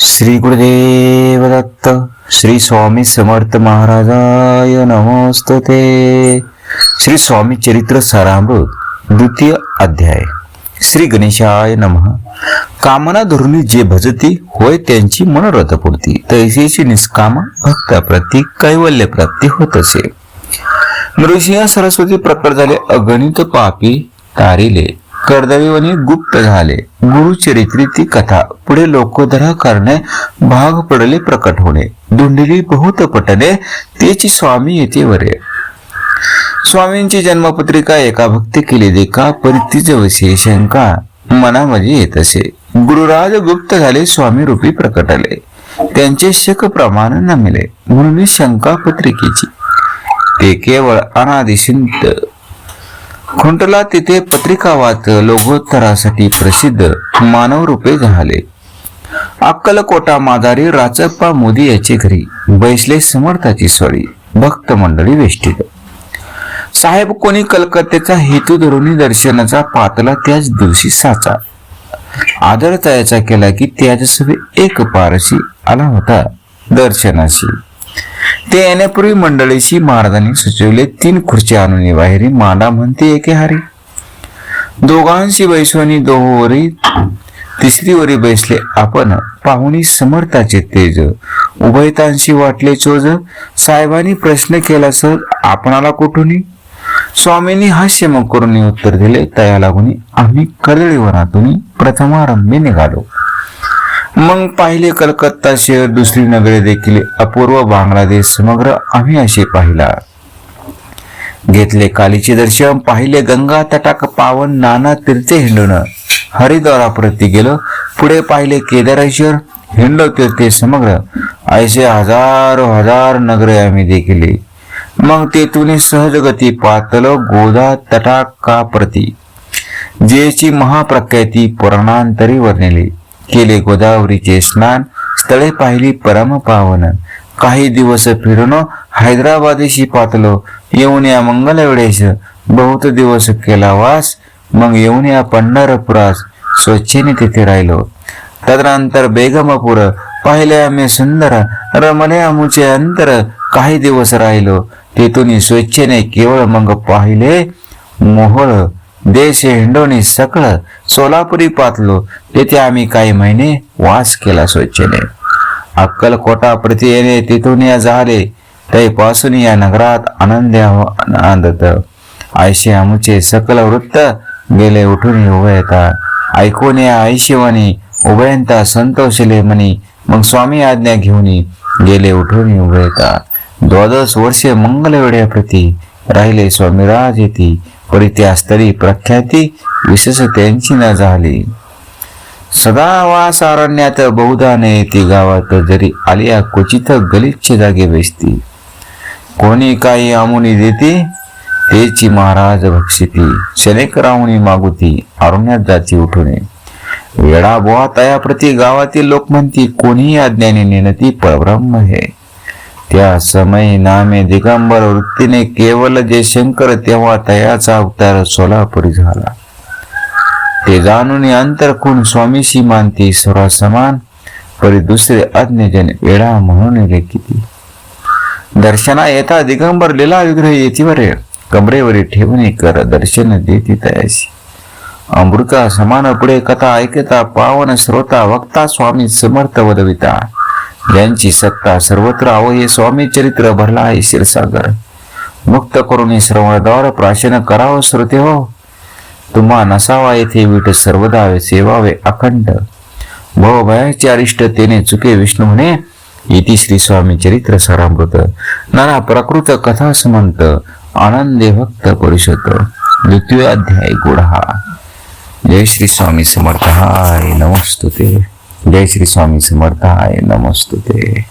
श्री गुरुदेव दत्त. श्री स्वामी समर्थ महाराजाय नमोस्तुते. श्री स्वामी चरित्र सारामृत द्वितीय अध्याय. श्री गणेशाय नमः. कामना धरुनी जे भजती होय त्यांची मनोरथपूर्ती, तैसेची निष्काम भक्त प्रती कैवल्य प्राप्ती होत असे. नृसिंह सरस्वती प्रकट झाले, अगणित पापी तारिले, कर्दळीवनी गुप्त झाले. गुरुचरित्री ती कथा पुढे लोकोधरा करणे भाग पडले प्रकट होणे. धुंडली बहुत पटणे तेची स्वामी येते वरे. स्वामींची जन्मपत्रिका एका भक्त केली देखा, परितीज वसे शंका मनामध्ये येत असे. गुरुराज गुप्त झाले, स्वामी रूपी प्रकटले, त्यांचे शक प्रमाण न मिळे, म्हणून शंका पत्रिकेची ते केवळ अनादिशिंत खुंटला. तिथे पत्रिका वाच लोकोत्तरासाठी प्रसिद्ध मानव रूपे झाले. अक्कलकोटा मादारी राचप्पा मोदी याचे घरी बैसले समर्थाची सळी, भक्त मंडळी वेष्टीत. साहेब कोणी कलकत्त्याचा हेतू धरून दर्शनाचा पातला त्याच दिवशी साचा. आदर तयाचा केला की त्याच सवे एक पारशी आला होता दर्शनाशी. ते येण्यापूर्वी मंडळीशी महाराजांनी सुचवले, 3 खुर्च्या आणून बाहेरी मांडा म्हणते एके हारी. दोघांशी बैसवणी दोहोवरी, तिसरीवरी बैसले आपण, पाहुणी समर्थाचे तेज. उभयतांशी वाटले चोज, साहेबांनी प्रश्न केला सहज, आपणाला कुठून? स्वामींनी हास्यमग करून उत्तर दिले, तया लागून आम्ही कर्दळीवनातून प्रथमारंभी निघालो. मग पाहिले कलकत्ता शहर, दुसरी नगरे देखील, अपूर्व बांगलादेश समग्र आम्ही असे पाहिला. घेतले कालीचे दर्शन, पाहिले गंगा तटाक पावन, नाना तीर्थे हिंडून हरिद्वाराप्रती गेलो. पुढे पाहिले केदारेश्वर, हिंडलो तीर्थे समग्र, ऐसे हजारो हजार नगरे आम्ही देखिले. मग तेथून सहज गती पातलो गोदा तटाकाप्रती, जेची महाप्रख्याती पुराणांतरी वर्णिली. केले गोदावरीचे स्नान, स्थळे पाहिली परम पावन. काही दिवस फिरून हैदराबादेशी पातलो, येऊन या मंगल वेळेस बहुत दिवस केला वास. मग येऊन या पंढरपुरास स्वच्छेने तिथे राहिलो. तदनंतर बेगमपूर पाहिले आम्ही सुंदर, रमले आमुचे अंतर. काही दिवस राहिलो तेथून स्वच्छेने केवळ. मग पाहिले मोहोळ देश हिंडोनी सकळ, सोलापुरी पातलो, तेथे आम्ही काही महिने वास केला स्वच्छेने. अक्कलकोटा प्रति येणे तिथून या झाले, तैपासून या नगरात आनंदत. ऐशे आमुचे सकल वृत्त गेले उठून उभयता. ऐकून या ऐशिवानी उभयंता संतोषले मनी. मग स्वामी आज्ञा घेऊन गेले उठून उभयता. 12 वर्षे मंगल वेळेप्रती राहिले स्वामीराज येती. परी त्या स्थळी प्रख्याती विशेष त्यांची न झाली. सदा वास अरण्यात बहुधा ने ती गावात, जरी आलिया क्वचित गलिच्छ जागे बेसती. कोणी काही आमुनी देते तेची महाराज भक्षिती. शनेक राहुणी मागुती अरण्यात जाती उठून. वेडा बोहा तयाप्रती गावातील लोक म्हणती, कोणीही अज्ञानी नेनती परब्रह्म हे. त्या समय नामे दिगंबर वृत्तीने केवल जे शंकर, तेव्हा तयाचा अवतार सोलापुरी झाला. ते जाणून अंतरखून स्वामीशी मानती सर्व समान. परी दुसरे अज्ञजन वेळा म्हणून किती. दर्शना येता दिगंबर लिला विग्रह येतीवरे, कमरेवरी ठेवणे कर दर्शन देती तयाशी. अमृता समान पुढे कथा ऐकता, पावन श्रोता वक्ता स्वामी समर्थ वदविता. ज्यांची सत्ता सर्वत्र आव, हे स्वामी चरित्र भरला आहे क्षीरसागर. मुक्त करून श्रवणद्वार प्राशन करावं श्रोते हो. तुम्हा नसावा येथे वीट सर्वदा सेवावे अखंड. भवभयाचे अरिष्ट तेने चुके विष्णू म्हणे, इति श्री स्वामी चरित्र सारामृत. नाना प्रकृत कथा समंत, आनंदे भक्त परिषद. द्वितीय अध्याय गुढा. जय श्री स्वामी समर्थाय नमस्तुते. जय श्री स्वामी समर्थाय नमस्तुते.